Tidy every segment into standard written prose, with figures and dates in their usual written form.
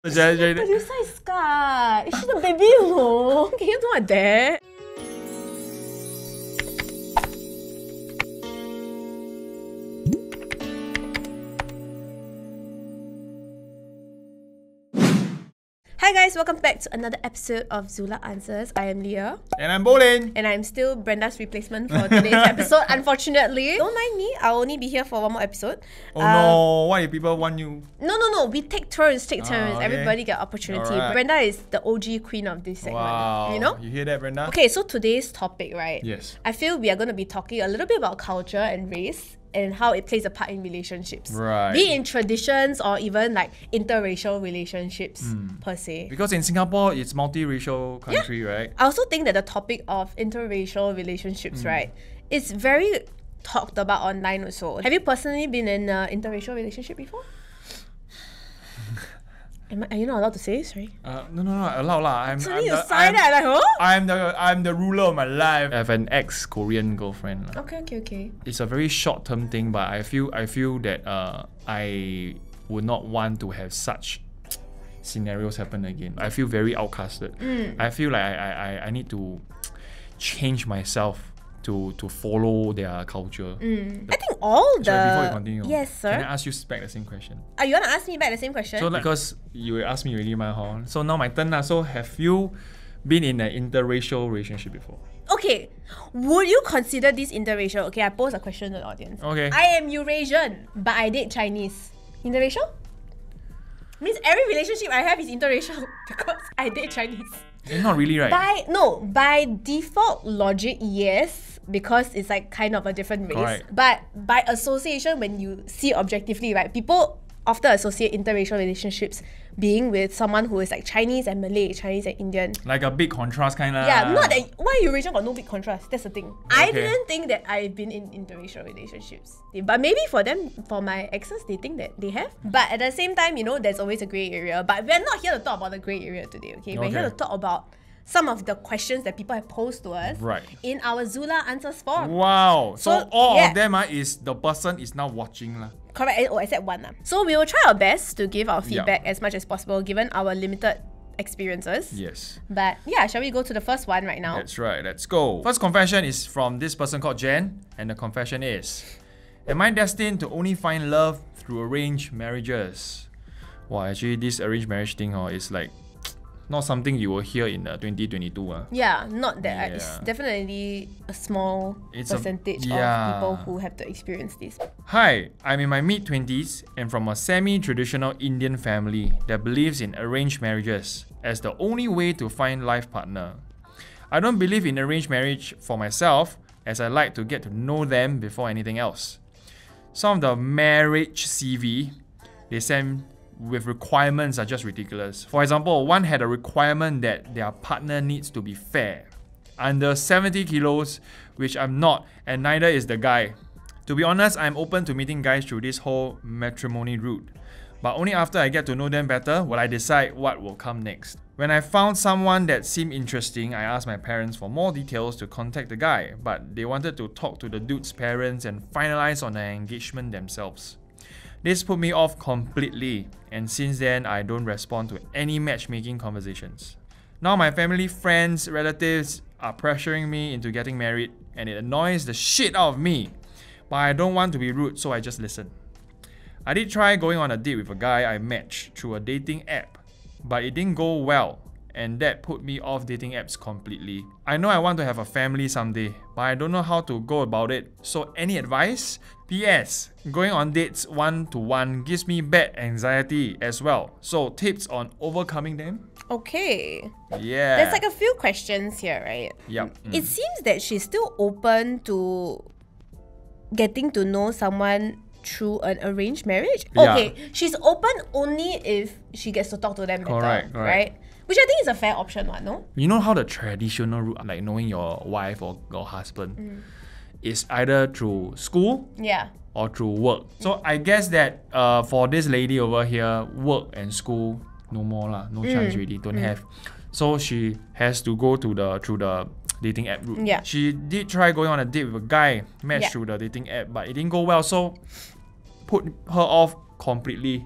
Producer is scarred. She's a baby, you know. Can you do like that? Hi guys, welcome back to another episode of Zula Answers. I am Leah. And I'm Bolin. And I'm still Brenda's replacement for today's episode, unfortunately. Don't mind me, I'll only be here for one more episode. Oh no, why do people want you? No, we take turns. Okay. Everybody get opportunity. Alright. Brenda is the OG queen of this segment. Wow. You know? You hear that, Brenda? Okay, so today's topic, right? Yes. I feel we are going to be talking a little bit about culture and race and how it plays a part in relationships. Right. Be it in traditions or even like interracial relationships per se. Because in Singapore, it's multiracial country, right? I also think that the topic of interracial relationships, right, is very talked about online also. Have you personally been in an interracial relationship before? Are you not allowed to say? Sorry. No, allowed lah. Suddenly you sign that, like, huh? I'm the ruler of my life. I have an ex-Korean girlfriend. Okay. It's a very short-term thing, but I feel that I would not want to have such scenarios happen again. I feel very outcasted. I feel like I need to change myself to follow their culture. I think all the... Sorry, before you continue. Yes, sir. Can I ask you back the same question? You want to ask me back the same question? So like, because you asked me already, so now my turn lah. So have you been in an interracial relationship before? Okay, would you consider this interracial? Okay, I pose a question to the audience. Okay. I am Eurasian, but I date Chinese. Interracial? Means every relationship I have is interracial because I date Chinese. Not really, right? By default logic, yes, because it's like kind of a different race. Correct. But by association, when you see objectively, right, people often associate interracial relationships being with someone who is like Chinese and Malay, Chinese and Indian. Like a big contrast kind of. Yeah, not that. Why Eurasian got no big contrast? That's the thing. I Okay. didn't think that I've been in interracial relationships. But maybe for them, for my exes, they think that they have. But at the same time, you know, there's always a grey area. But we're not here to talk about the grey area today, okay? We're here to talk about some of the questions that people have posed to us Right. in our Zula Answers form. Wow. So all yeah. of them is the person is now watching lah. Correct, except one. So we will try our best to give our feedback as much as possible given our limited experiences. Yes. But yeah, shall we go to the first one right now? That's right. Let's go. First confession is from this person called Jen, and the confession is: am I destined to only find love through arranged marriages? Wow, actually this arranged marriage thing is like not something you will hear in 2022. Yeah, not that. Yeah. It's definitely a small percentage of people who have to experience this. Hi, I'm in my mid-20s and from a semi-traditional Indian family that believes in arranged marriages as the only way to find life partner. I don't believe in arranged marriage for myself as I like to get to know them before anything else. Some of the marriage CV they send with requirements are just ridiculous. For example, one had a requirement that their partner needs to be fair, under 70 kilos, which I'm not, and neither is the guy. To be honest, I'm open to meeting guys through this whole matrimony route, but only after I get to know them better will I decide what will come next. When I found someone that seemed interesting, I asked my parents for more details to contact the guy, but they wanted to talk to the dude's parents and finalize on an engagement themselves. This put me off completely, and since then I don't respond to any matchmaking conversations. Now my family, friends, relatives are pressuring me into getting married, and it annoys the shit out of me. But I don't want to be rude, so I just listen. I did try going on a date with a guy I matched through a dating app, but it didn't go well, and that put me off dating apps completely. I know I want to have a family someday, but I don't know how to go about it. So any advice? P.S. Going on dates one-to-one gives me bad anxiety as well. So tips on overcoming them? Okay. Yeah. There's like a few questions here, right? Yep. It seems that she's still open to getting to know someone through an arranged marriage. Yeah. Okay, she's open only if she gets to talk to them better, Correct. right? Which I think is a fair option, no? You know how the traditional route, like knowing your wife or husband, is either through school Yeah. or through work. So I guess that for this lady over here, work and school no more lah, no chance really, don't have. So she has to go to through the dating app route. Yeah. She did try going on a date with a guy, matched through the dating app, but it didn't go well. So put her off completely.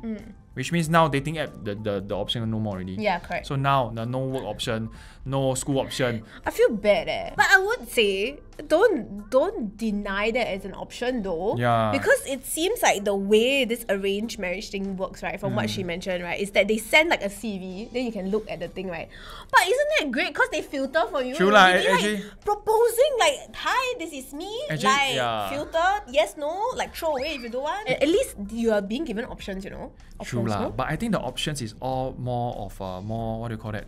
Which means now dating app, the option no more already. Yeah, correct. So now the no work option, no school option. I feel bad but I would say don't deny that as an option though. Yeah. Because it seems like the way this arranged marriage thing works, right, from what she mentioned, right, is that they send like a CV, then you can look at the thing, right? But isn't that great? Because they filter for you. True lah, Really, actually. like, proposing like, hi, this is me. Actually, like yeah. filter, yes, no, like throw away if you don't want. At least you are being given options, you know. True Options, lah. no? But I think the options is all more of more, what do you call that?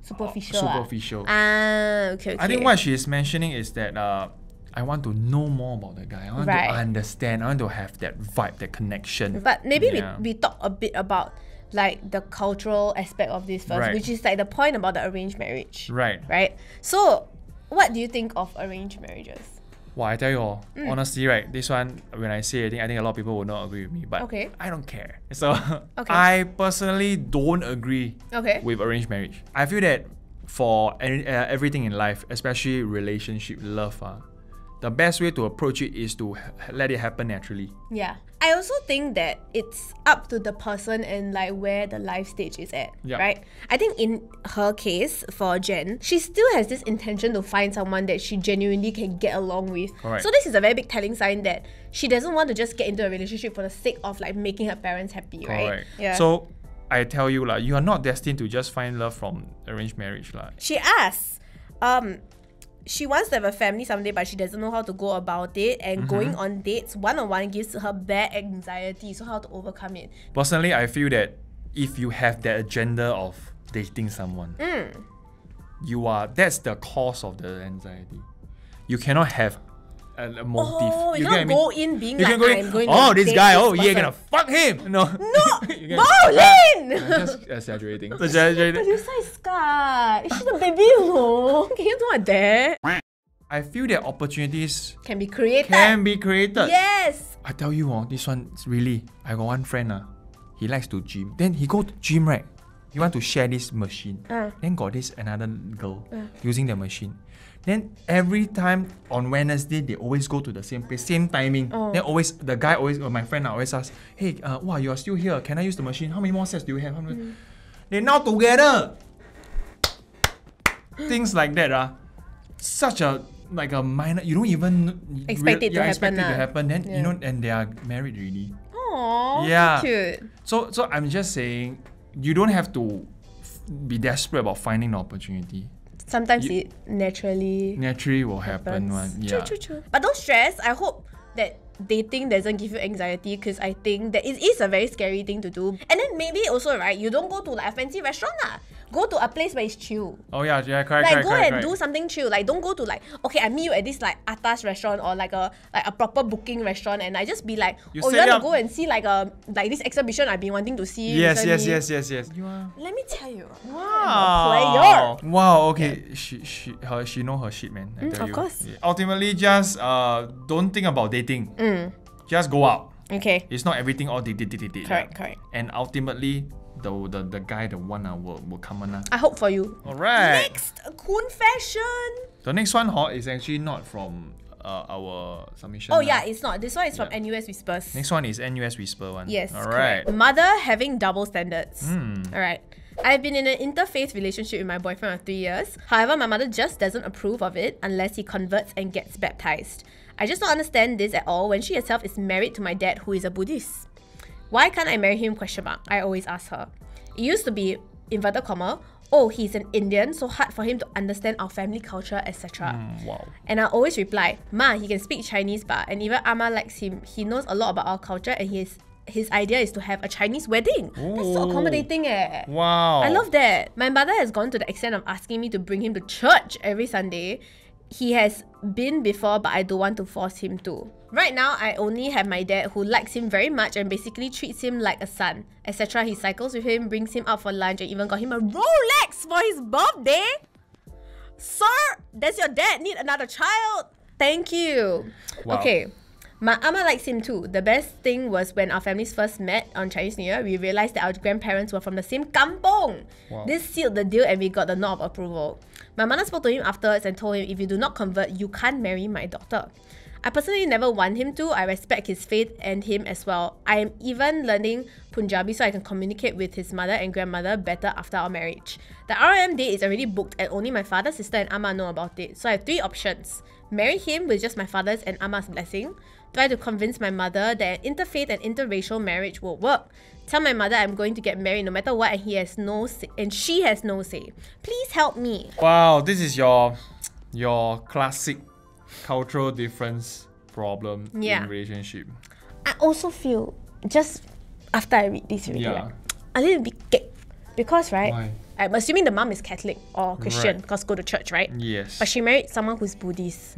Superficial. Superficial. Okay. I think what she's mentioning is that I want to know more about the guy. I want Right. to understand. I want to have that vibe, that connection. But maybe Yeah. we talk a bit about like the cultural aspect of this first, Right. which is like the point about the arranged marriage. Right. Right? So, what do you think of arranged marriages? Well, I tell you all, honestly, right, this one, when I say it, I think a lot of people will not agree with me, but Okay. I don't care. So, Okay. I personally don't agree Okay. with arranged marriage. I feel that for everything in life, especially relationship, love, the best way to approach it is to let it happen naturally. Yeah. I also think that it's up to the person and like where the life stage is at, Yeah. right? I think in her case, for Jen, she still has this intention to find someone that she genuinely can get along with. Correct. So this is a very big telling sign that she doesn't want to just get into a relationship for the sake of like making her parents happy, right? Correct. Yeah. So, I tell you, you are not destined to just find love from arranged marriage. She asks, she wants to have a family someday, but she doesn't know how to go about it. And going on dates one-on-one gives her bad anxiety. So how to overcome it? Personally, I feel that if you have that agenda of dating someone, that's the cause of the anxiety. You cannot have a motive. Oh, you get cannot what I go mean? in being You like, can go in, I'm going oh, to this date guy, this oh, yeah, person." gonna fuck him. No. No! Bowlin! Just exaggerating. Exaggerating. Your size scarred. She's a baby, no. Can you do like that? I feel that opportunities Can be created. can be created. Yes. I tell you, this one is really. I got one friend, he likes to gym. Then he go to gym, right? He want to share this machine. Then got this another girl using the machine. Then every time on Wednesday, they always go to the same place, same timing. Then always the guy my friend always ask, hey, wow, you are still here. Can I use the machine? How many more sets do you have? They now together. Things like that, such a like a minor. You don't even Expect it to expect happen, it to happen. Then Yeah. and they are married already. Aww, Yeah. cute. So I'm just saying, you don't have to be desperate about finding the opportunity. Sometimes it naturally Naturally will happen. happens. One. Yeah. True. But don't stress. I hope that dating doesn't give you anxiety, because I think that it is a very scary thing to do. And then maybe also, right, you don't go to like a fancy restaurant lah. Go to a place where it's chill. Oh yeah, correct. Like go and correct. do something chill. Like don't go to like, okay, I meet you at this like atas restaurant or like a proper booking restaurant, and I just be like, You oh, you set want up- to go and see like this exhibition I've been wanting to see. Yes. recently. You are. Let me tell you, Wow. Wow. Okay. She know her shit, man. I tell of you. course. Yeah. Ultimately, just don't think about dating. Just go out. Okay. It's not everything all date. Correct. And ultimately, the guy, the one will come on. I hope for you. Alright. Next, Kun Fashion. The next one, is actually not from our submission. Oh yeah, it's not. This one is from Yeah. NUS Whispers. Next one is NUS Whisper one. Yes. Alright. Correct. Mother having double standards. Alright. I've been in an interfaith relationship with my boyfriend for 3 years. However, my mother just doesn't approve of it unless he converts and gets baptized. I just don't understand this at all when she herself is married to my dad, who is a Buddhist. Why can't I marry him? I always ask her. It used to be, inverted comma, oh, he's an Indian, so hard for him to understand our family culture, etc. Wow. And I always reply, Ma, he can speak Chinese ba, and even Amma likes him. He knows a lot about our culture, and his idea is to have a Chinese wedding. That's so Ooh. accommodating eh. Wow. I love that. My mother has gone to the extent of asking me to bring him to church every Sunday. He has been before, but I don't want to force him to. Right now, I only have my dad, who likes him very much and basically treats him like a son, etc. He cycles with him, brings him out for lunch, and even got him a Rolex for his birthday. Sir, does your dad need another child? Thank you. Wow. Okay. My Amma likes him too. The best thing was when our families first met on Chinese New Year, we realized that our grandparents were from the same kampong. Wow. This sealed the deal and we got the nod of approval. My mother spoke to him afterwards and told him, if you do not convert, you can't marry my daughter. I personally never want him to. I respect his faith and him as well. I am even learning Punjabi so I can communicate with his mother and grandmother better after our marriage. The RM date is already booked and only my father, sister and Amma know about it. So I have 3 options. Marry him with just my father's and Amma's blessing. Try to convince my mother that interfaith and interracial marriage will work. Tell my mother I'm going to get married no matter what and he has no say, and she has no say. Please help me. Wow, this is your classic cultural difference problem in relationship. I also feel, just after I read this already, Yeah. right, a little bit gay. Because, right, Why? I'm assuming the mom is Catholic or Christian Right. because go to church, right? Yes. But she married someone who's Buddhist.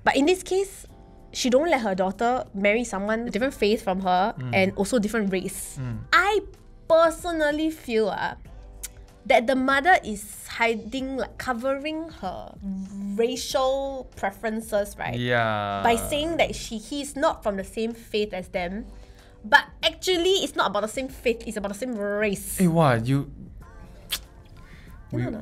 But in this case, she don't let her daughter marry someone different faith from her and also different race. I personally feel that the mother is hiding, like covering her racial preferences, right? Yeah. By saying that he's not from the same faith as them. But actually, it's not about the same faith, it's about the same race. Hey, what you? No.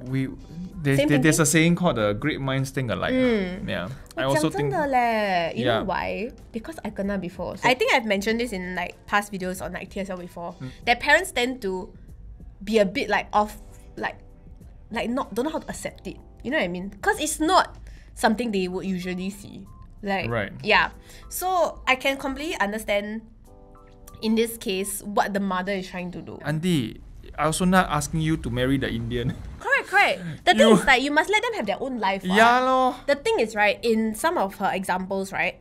There's a saying called the great minds think alike. Yeah. I also think. 讲真的leh, you know Yeah. why? Because I kena before. I think I've mentioned this in like past videos on like TSL before. That parents tend to be a bit like off, like not don't know how to accept it. You know what I mean? Because it's not something they would usually see. Like Right. yeah. So I can completely understand in this case what the mother is trying to do. Auntie, I also not asking you to marry the Indian. Correct. The thing is like you must let them have their own life. what. Yeah lor. The thing is, right, in some of her examples, right,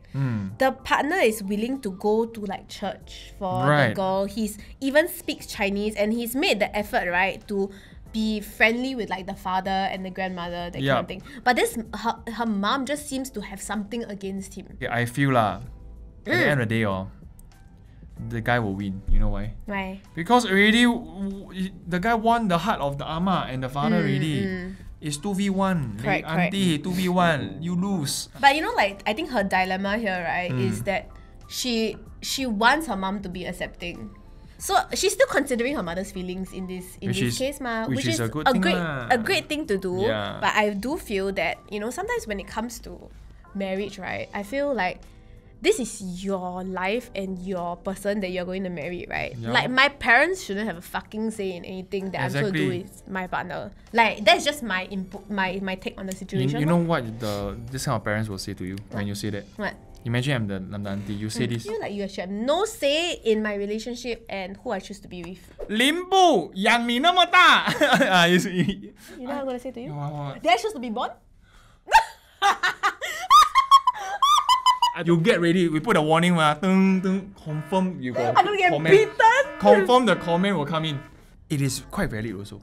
the partner is willing to go to like church for Right. the girl. He's even speaks Chinese and he's made the effort, right, to be friendly with like the father and the grandmother, that kind Yup. of thing. But this her mom just seems to have something against him. Okay, I feel at the end of the day, the guy will win. You know why? Right. Because already the guy won the heart of the ama and the father already. It's 2v1. Correct, Auntie, 2v1. You lose. But you know, like I think her dilemma here, right, is that she wants her mom to be accepting. So she's still considering her mother's feelings in this case, which is a good thing lah. a great thing to do. Yeah. But I do feel that, you know, sometimes when it comes to marriage, right, I feel like this is your life and your person that you're going to marry, right? Yeah. Like my parents shouldn't have a fucking say in anything that I'm going to do Exactly. with my partner. Like that's just my input, my take on the situation. You know what this kind of parents will say to you when you say that? what? Imagine I'm the auntie. You say I this. feel like you should have no say in my relationship and who I choose to be with. 林部养你那么大。you see- You know what I'm gonna say to you? What? Did I choose to be born? You get ready. We put a warning, confirm you go. I'm gonna get comment. beaten. Confirm the comment will come in. It is quite valid also.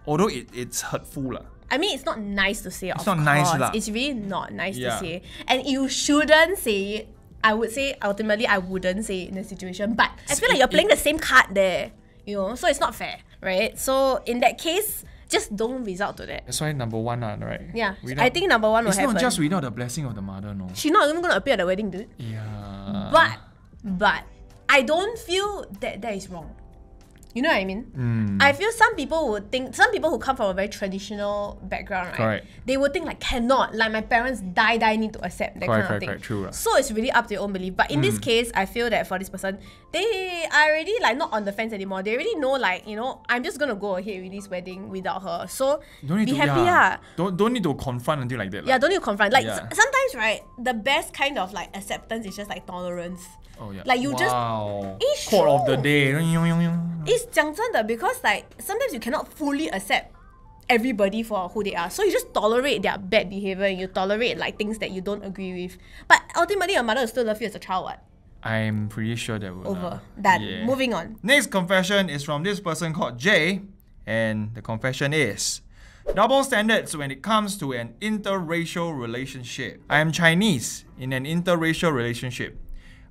Although it's hurtful lah. I mean, it's not nice to say. It's of not nice course. lah. It's really not nice Yeah. to say, and you shouldn't say it. I would say ultimately I wouldn't say it in a situation, but I feel like you're playing the same card there. You know, so it's not fair, right? So in that case, just don't resort to that. That's why number one right? Yeah, Without- I think number one will it's happen. not just without the blessing of the mother, no. She's not even gonna appear at the wedding, dude. Yeah. But I don't feel that that is wrong. You know what I mean? I feel some people who come from a very traditional background, right? Correct. They would think like cannot, like my parents die need to accept that kind of thing. Correct, true lah. So it's really up to your own belief. But in this case, I feel that for this person, they are already like not on the fence anymore. They already know like, you know, I'm just gonna go ahead with this wedding without her. So Don't need be to, happy, yeah. Don't need to confront until like that. Yeah, don't need to confront. Like Yeah. sometimes, right, the best kind of like acceptance is just like tolerance. Oh yeah. Like you just wow. It's Quote of the true. day. It's 讲真的 because like sometimes you cannot fully accept everybody for who they are. So you just tolerate their bad behavior and you tolerate like things that you don't agree with. But ultimately your mother will still love you as a child, what? I'm pretty sure that will. Over. Done. Yeah. Moving on. Next confession is from this person called Jay, and the confession is double standards when it comes to an interracial relationship. I am Chinese in an interracial relationship.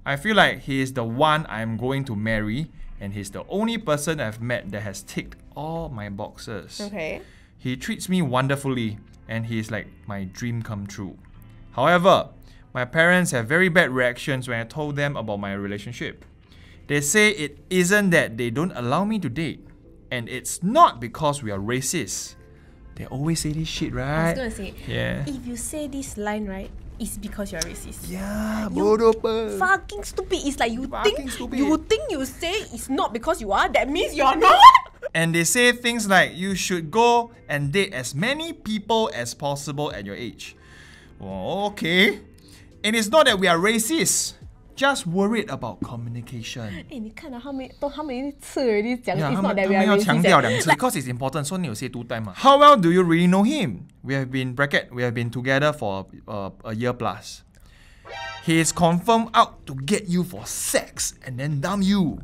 I feel like he is the one I'm going to marry, and he's the only person I've met that has ticked all my boxes. Okay. He treats me wonderfully, and he's like my dream come true. However, my parents have very bad reactions when I told them about my relationship. They say it isn't that they don't allow me to date, and it's not because we are racist. They always say this shit, I right? was gonna say, Yeah. if you say this line, right, it's because you're racist. Yeah, You bodoh pe. Fucking stupid. It's like you Fucking think stupid. you say it's not because you are. That means you're not. And they say things like you should go and date as many people as possible at your age. Well, okay. And it's not that we are racist, just worried about communication. 哎，你看了他们次 already 讲 Yeah, it's 他 not 们 that we 他 are 们要 racist. 强调两次 because it's important, so need to say 2 times. How well do you really know him? We have been together for a year plus. He is confirmed out to get you for sex and then dump you.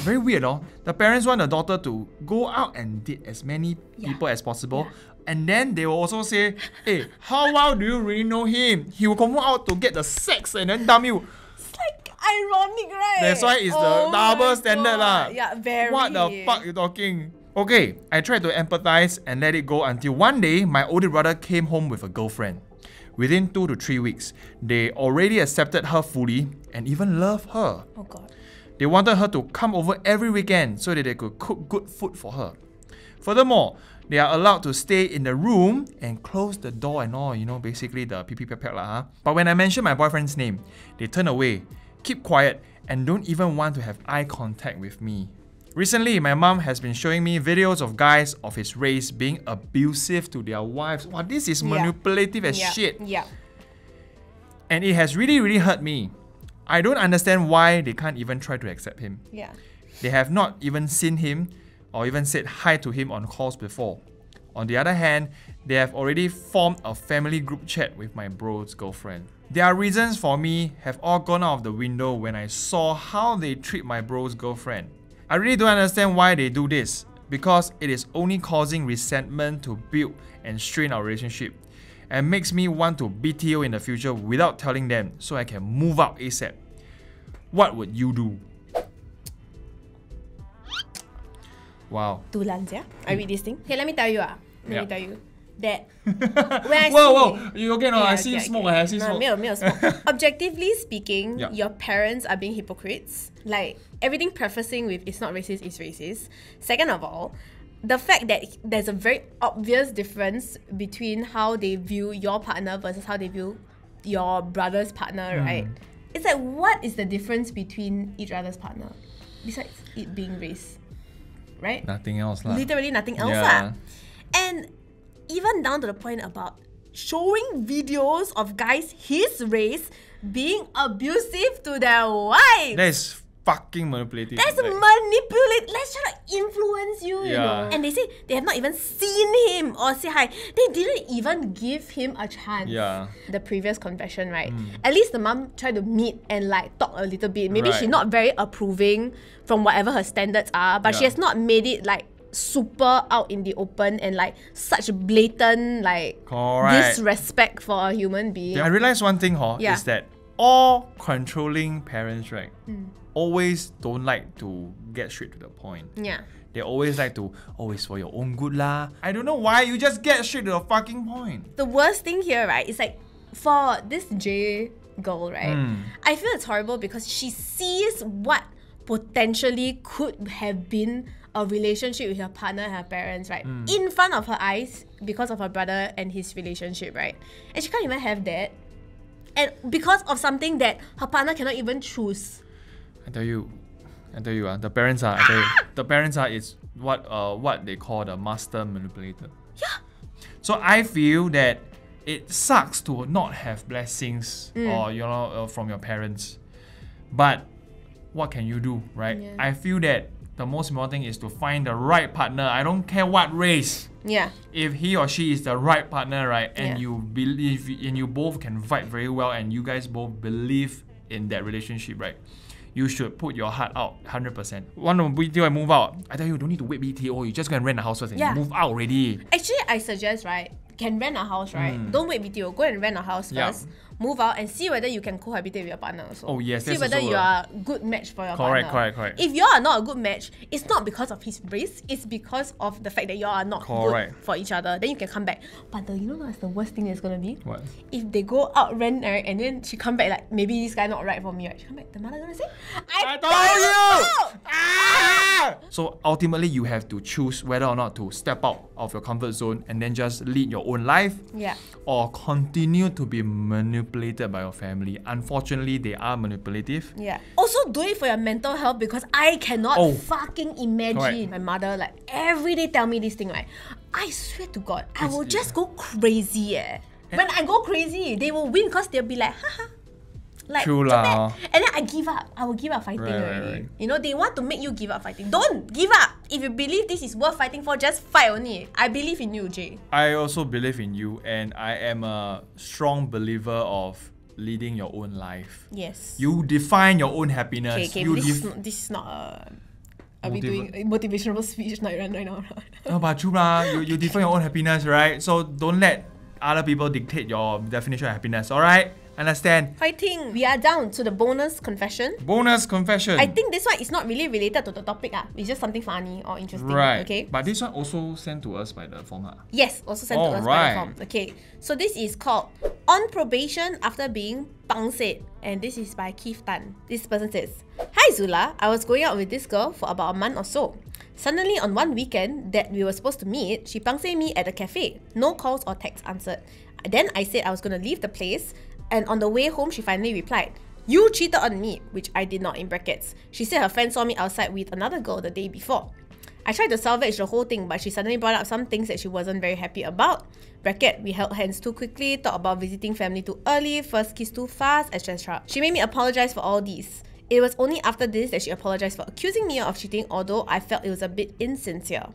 Very weird, oh. The parents want the daughter to go out and date as many people as possible. And then they will also say, hey, how well do you really know him? He will come out to get the sex and then dump you. It's like ironic, right? That's why it's the double standard lah. Yeah, very. What the fuck you talking? Okay, I tried to empathize and let it go until one day my older brother came home with a girlfriend. Within 2 to 3 weeks, they already accepted her fully and even love her. Oh god. They wanted her to come over every weekend so that they could cook good food for her. Furthermore, they are allowed to stay in the room and close the door and all, you know, basically the pee-pee-pep-pep lah, huh? But when I mention my boyfriend's name, they turn away, keep quiet, and don't even want to have eye contact with me. Recently, my mom has been showing me videos of guys of his race being abusive to their wives. Wow, this is manipulative as shit. Yeah. And it has really, really hurt me. I don't understand why they can't even try to accept him. Yeah. They have not even seen him or even said hi to him on calls before. On the other hand, they have already formed a family group chat with my bro's girlfriend. Their reasons for me have all gone out of the window when I saw how they treat my bro's girlfriend. I really don't understand why they do this, because it is only causing resentment to build and strain our relationship, and makes me want to BTO in the future without telling them so I can move out ASAP. What would you do? Wow. Dulans, yeah? I read this thing. Okay, let me tell you. Let me tell you. That when I whoa, you okay? No, Yeah, I see okay, smoke. okay. I see smoke. 没有 smoke. Objectively speaking, Yeah. your parents are being hypocrites. Like, everything prefacing with it's not racist is racist. Second of all, the fact that there's a very obvious difference between how they view your partner versus how they view your brother's partner, right? It's like, what is the difference between each other's partner? Besides it being race, right? Nothing else lah. Literally nothing else. Yeah. And even down to the point about showing videos of guys his race being abusive to their wives. That is fucking manipulative. That's Like, manipulate. Let's try to influence you, you Yeah. know. And they say they have not even seen him or say hi. They didn't even give him a chance. Yeah. The previous confession, right? At least the mom tried to meet and like talk a little bit. Maybe she's Right. not very approving from whatever her standards are, but she Yeah. has not made it like super out in the open and like such blatant like Correct. disrespect for a human being. I realized one thing, Yeah. is that all controlling parents, right, always don't like to get straight to the point. Yeah. They always like to, it's for your own good lah. I don't know why, you just get straight to the fucking point. The worst thing here, right, is like for this J girl, right, I feel it's horrible because she sees what potentially could have been a relationship with her partner and her parents, right, in front of her eyes because of her brother and his relationship, right? And she can't even have that. And because of something that her partner cannot even choose. I tell you, the parents are, is what they call the master manipulator. Yeah. So I feel that it sucks to not have blessings or from your parents, but what can you do, right? Yeah. I feel that the most important thing is to find the right partner. I don't care what race. Yeah. If he or she is the right partner, right, and Yeah. you believe and you both can vibe very well and you guys both believe in that relationship, right, you should put your heart out 100%. Want to BTO and move out? I tell you, don't need to wait BTO. You just go and rent a house first and Yeah. move out already. Actually, I suggest, right, can rent a house, right? Don't wait BTO. Go and rent a house Yeah. first. Move out and see whether you can cohabitate with your partner also. Oh, yes, See that's whether also you a- are a good match for your Correct, partner. correct. If you are not a good match, it's not because of his race. It's because of the fact that you are not Correct. good for each other. Then you can come back. But you know what's the worst thing that's gonna be? What? If they go out rent, right, and then she come back like maybe this guy not right for me, right? She come back, the mother gonna say, I told you! so!" So ultimately, you have to choose whether or not to step out of your comfort zone and then just lead your own life, Yeah. or continue to be manipulated by your family. Unfortunately, they are manipulative. Yeah. Also do it for your mental health, because I cannot Oh. fucking imagine Correct. my mother like every day tell me this thing, right? I swear to God, I will It's- just go crazy. When I go crazy, they will win because they'll be like, haha. Like, True so lah, bad. hor. And then I give up. I will give up fighting Right, already. right. You know, they want to make you give up fighting. Don't give up. If you believe this is worth fighting for, just fight only. I believe in you, Jay. I also believe in you, and I am a strong believer of leading your own life. Yes. You define your own happiness. Okay, You this is not a... Are we doing a motivational speech night right now? No, but true lah. You define your own happiness, right? So don't let other people dictate your definition of happiness. All right? Understand? Fighting. We are down to the bonus confession. Bonus confession. I think this one is not really related to the topic. It's just something funny or interesting. Right. Okay. But this one also sent to us by the form. Yes, also sent to us by the Alright. form. Okay. So this is called On Probation After Being Pangsed. And this is by Keith Tan. This person says, Hi Zula, I was going out with this girl for about a month or so. Suddenly on one weekend that we were supposed to meet, she pangsed me at a cafe. No calls or texts answered. Then I said I was going to leave the place, and on the way home she finally replied, You cheated on me, which I did not in brackets. She said her friend saw me outside with another girl the day before. I tried to salvage the whole thing, but she suddenly brought up some things that she wasn't very happy about. Bracket, we held hands too quickly, talked about visiting family too early, first kiss too fast, etc. She made me apologize for all these. It was only after this that she apologized for accusing me of cheating, although I felt it was a bit insincere.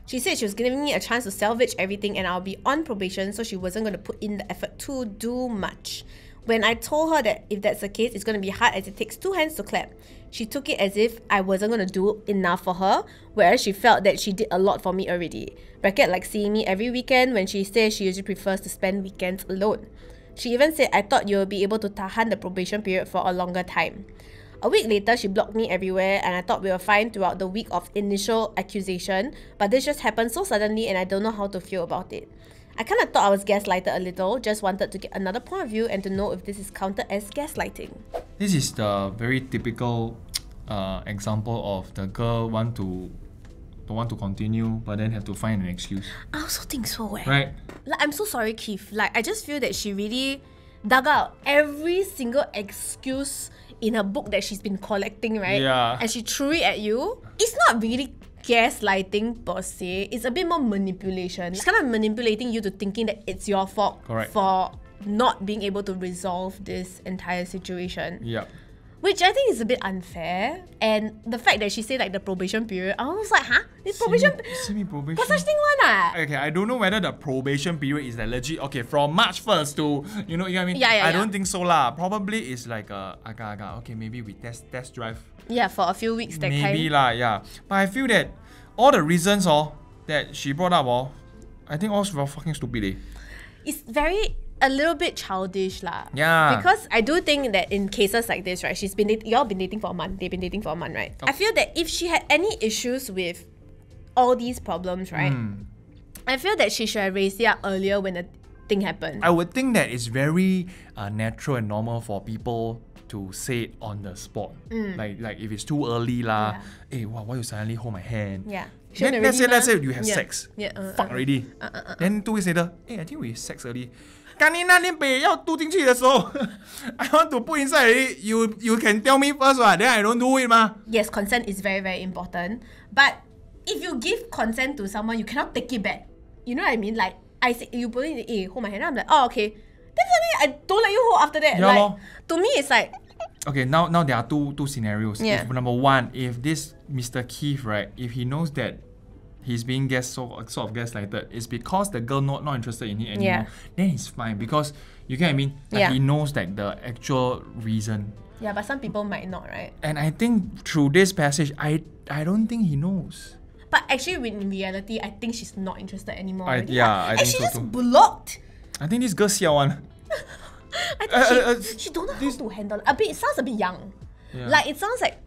She said she was giving me a chance to salvage everything and I'll be on probation, so she wasn't going to put in the effort to do much. When I told her that if that's the case, it's going to be hard as it takes two hands to clap, she took it as if I wasn't going to do enough for her, whereas she felt that she did a lot for me already. Bracket, like seeing me every weekend, when she says she usually prefers to spend weekends alone. She even said, I thought you would be able to tahan the probation period for a longer time. A week later, she blocked me everywhere, and I thought we were fine throughout the week of initial accusation, but this just happened so suddenly and I don't know how to feel about it. I kind of thought I was gaslighted a little, just wanted to get another point of view and to know if this is counted as gaslighting. This is the very typical example of the girl don't want to continue, but then have to find an excuse. I also think so, Right? Like, I'm so sorry, Keith. Like, I just feel that she really dug out every single excuse in her book that she's been collecting, right? Yeah. And she threw it at you. It's not really gaslighting per se. It's a bit more manipulation. It's kind of manipulating you to thinking that it's your fault Correct. for not being able to resolve this entire situation. Yeah. Which I think is a bit unfair. And the fact that she said like the probation period, I was like, huh? This probation... Semi-probation. Got such thing one Okay, I don't know whether the probation period is like legit. Okay, from March 1st to, you know what I mean? Yeah. I don't think so lah. Probably it's like a aga. Okay, maybe we test drive. Yeah, for a few weeks that Maybe kind. lah, yeah. But I feel that all the reasons that she brought up I think all fucking stupid eh. It's a little bit childish lah. Yeah. Because I do think that in cases like this, right, y'all been dating for a month. They've been dating for a month, right? I feel that if she had any issues with all these problems, right, I feel that she should have raised it up earlier when the thing happened. I would think that it's very natural and normal for people to say it on the spot. Like if it's too early lah. Hey, why you suddenly hold my hand? Yeah. Then let's say you have Yeah. sex. Yeah, Fuck already. Then 2 weeks later, hey, I think we sex already. 刚你那天北要嘟进去的时候 I want to put inside already. You can tell me first, right? Then I don't do it, ma. Yes, consent is very, very important. But if you give consent to someone, you cannot take it back. You know what I mean? Like, I say, you put it in, hold my hand. I'm like, oh, okay. Then suddenly, I don't let you hold after that. Yeah, like, lor. to me, it's like, Okay, now there are two scenarios. Yeah. If, number one, if this Mr. Keith, right, if he knows that he's being sort of gaslighted, it's because the girl not interested in him anymore, Yeah. then he's fine because you get what I mean? Like Yeah. he knows like the actual reason. yeah, but some people might not, right? And I think through this passage, I don't think he knows. But actually, in reality, I think she's not interested anymore. I already. think and she so just too. blocked. I think this girl siao one. I think she don't know how to handle it. It sounds a bit young. Yeah. Like, it sounds like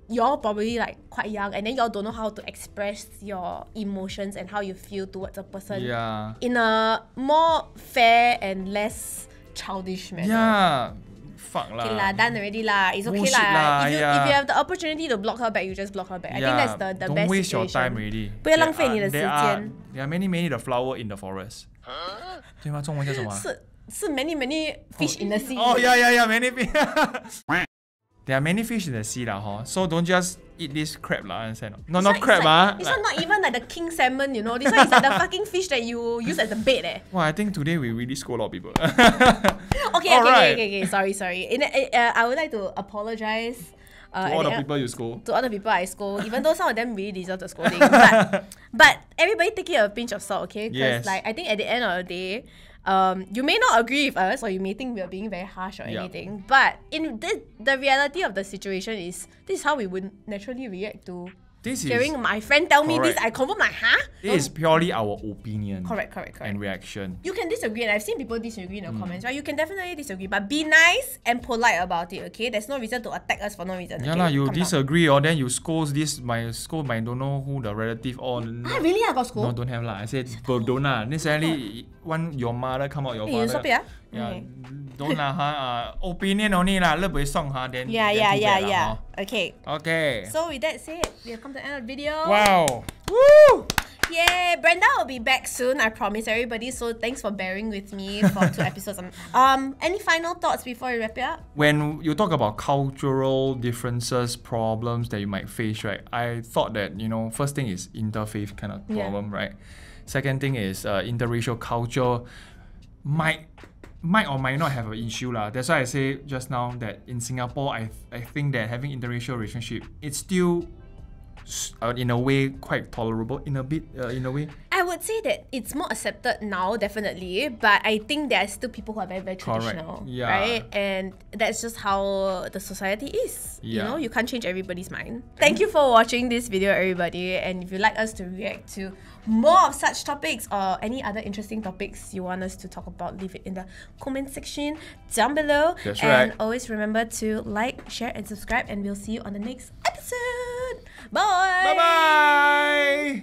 you're probably like quite young and then y'all don't know how to express your emotions and how you feel towards a person Yeah. in a more fair and less childish manner. Yeah. fuck lah. Okay lah, done already lah. It's okay Bullshit lah. lah, If you yeah. have the opportunity to block her back, you just block her back. I think that's the don't best waste your situation. time already. 不要浪费你的时 There 间。 are many the flower in the forest. 对吗？中文叫什么啊？是 many fish in the sea. Oh yeah, many fish. There are many fish in the sea lah, so don't just eat this crab lah, understand? No, not crab ah. This one not even like the king salmon, you know. This one is like the fucking fish that you use as a bait eh. Wow, I think today we really scold a lot of people. Okay. Sorry. I would like to apologize. To all the people you scold. To all the people I scold, even though some of them really deserve the scolding. But everybody take it a pinch of salt, okay? Because Yes. like I think at the end of the day, you may not agree with us or you may think we are being very harsh or anything. But in the reality of the situation is this is how we would naturally react to hearing my friend tell me this. I confirm my This is purely our opinion. Correct. And reaction. You can disagree, and I've seen people disagree in the comments, right? You can definitely disagree, but be nice and polite about it, okay? There's no reason to attack us for no reason. Yeah okay? lah, you Calm down. disagree or then you scold my don't know who the relative or Really? I got school? No, don't have lah. I said don't lah. Necessarily want your mother come out your You father. stop it, ah? Yeah, Okay. don't lah ha. Opinion only lah. 勒不会送哈 then Yeah. then too bad lah, Okay. Okay. So with that said, we have come to the end of the video. Wow. Woo! Yay! Brenda will be back soon, I promise everybody. So thanks for bearing with me for 2 episodes. Any final thoughts before we wrap it up? When you talk about cultural differences, problems that you might face, right? I thought that, first thing is interfaith kind of problem, right? Second thing is interracial culture might or might not have an issue lah. That's why I say just now that in Singapore, I think that having interracial relationship, it's still in a way quite tolerable in a way. I would say that it's more accepted now, definitely, but I think there are still people who are very, very traditional, Yeah. right? And that's just how the society is. You Yeah. know, you can't change everybody's mind. Thank you for watching this video, everybody. And if you'd like us to react to more of such topics or any other interesting topics you want us to talk about, leave it in the comment section down below. That's and right. always remember to like, share, and subscribe. And we'll see you on the next episode. Bye. Bye bye.